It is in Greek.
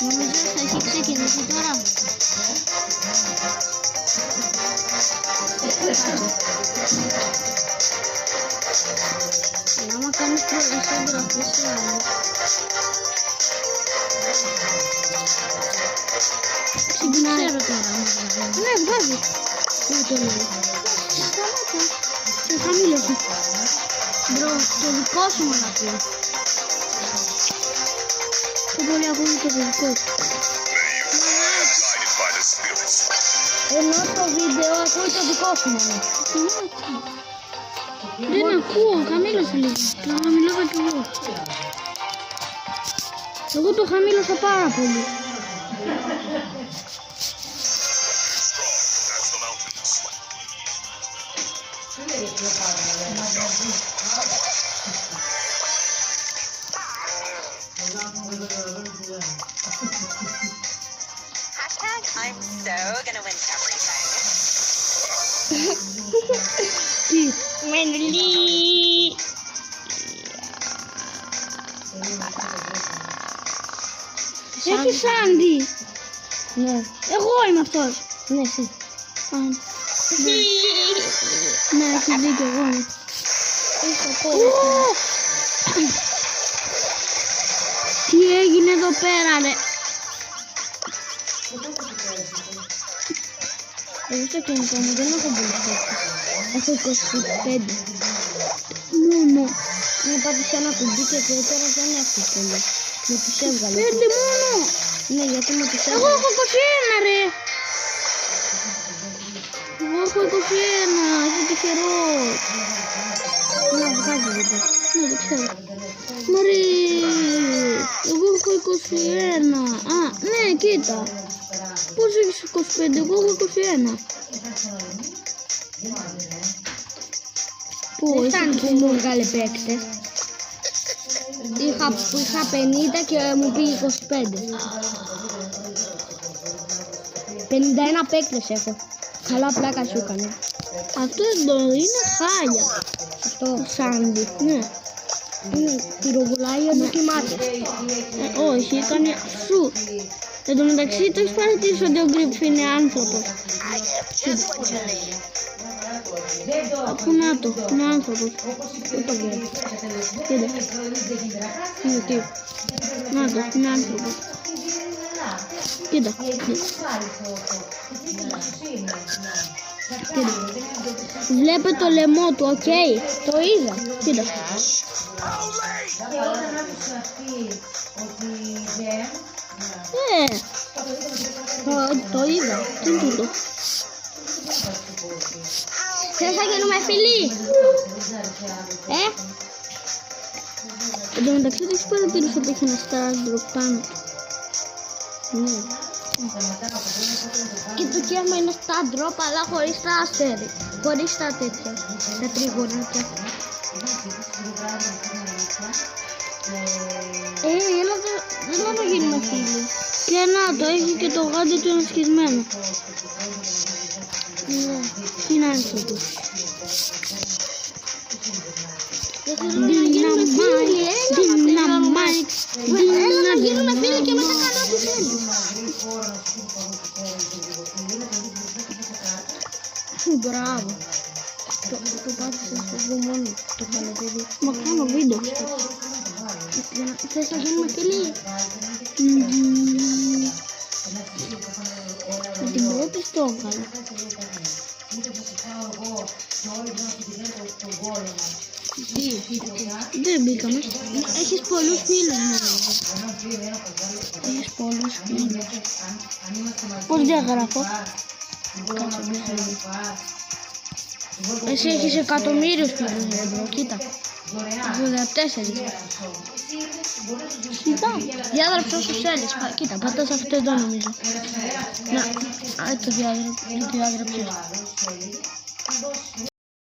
Νομίζω θα έχει ξεκινήσει τώρα. Άμα κάνεις πολλές εγγραφές σε άλλο. Ξεκινάει. Ξέρω τώρα. Ναι, βγάζει. Δεν το λέω. Σταμάτα. Και χαμήλωσε. Μπρο, το δικό σου μου να πει. Το πολύ ακούγει το δικό σου. Ενώ το βίντεο ακούει το δικό σου μόνο. Δεν ακούω, χαμήλωσε λίγο. Το χαμηλώσα κι εγώ. Εγώ το χαμήλωσα πάρα πολύ. I'm so gonna win everything. Μενουλί. Έχεις Άντι. Ναι. Εγώ είμαι αυτός. Ναι, εσύ. Ναι, έχεις δίκιο, εγώ είμαι. Τι έγινε εδώ πέρα, ρε. Εγώ στο κινητό μου δεν έχω πολύ φέτος. Έχω 25. Μόνο. Είναι πάντως ένα κουμπί και τώρα δεν έχω πολύ. Με τους έβγαλε. 5 μόνο. Ναι, γιατί με τους έβγαλε. Εγώ έχω 21, ρε. Εγώ έχω 21. Είσαι τυχερός. Να βγάζει εδώ. Ναι, δεν ξέρω. Μωρή. Εγώ έχω 21. Α, ναι, κοίτα. Πώς έχεις 25, εγώ έχω 21. Πού, εσύ που μου βγάλε παίκτες. Που είχα 50 και μου πήγε 25. 51 παίκτες έχω. Καλά πλάκα σου έκανε. Αυτό εδώ είναι χάλια. Αυτό Σάντι, ναι. Είναι πυροβουλάει ενώ κοιμάται. Όχι, έκανε σου. Εν τω μεταξύ το έχεις παρατηρήσει ότι ο Γκριφ είναι άνθρωπος. Αφού να το, είναι άνθρωπος. Δεν το βλέπω. Κοίτα. Είναι τι. Να το, είναι άνθρωπος. Κοίτα. Κοίτα. Βλέπε το λαιμό του, οκ. Το είδα. Κοίτα. Το είδα. Τι είναι τούτο. Θες να γίνουμε φίλοι. Εν τω μεταξύ δεν έχεις παρατηρήσει ότι έχει ένα Stardrop πάνω του. Ναι. Και το κέρμα είναι Stardrop αλλά χωρίς τα αστέρι. Χωρίς τα τέτοια. Τα τριγωνάκια. Έλα να γίνουμε φίλοι. Και να το έχει και το γάντι του ενισχυσμένο. Ναι. Τι να είναι αυτό του. Δυναμάιτ. Έλα να γίνουμε φίλοι και μετά κάνω ό,τι θέλεις. Μπράβο. Το πάτησα στο μόνο το καλοκαίρι. Μα κάνω βίντεο. Θες να γίνουμε φίλοι. Με την πρώτη στο έκανα. Δεν μπήκαμε. Έχεις πολλούς φίλους νομίζω. Έχεις πολλούς φίλους. Πώς διαγράφω. Εσύ έχεις εκατομμύριους φίλους εδώ. Κοίτα. 84. Κοίτα. Διάγραψε όσους θέλεις. Κοίτα, πατάς αυτό εδώ νομίζω. Να, το διάγραψες.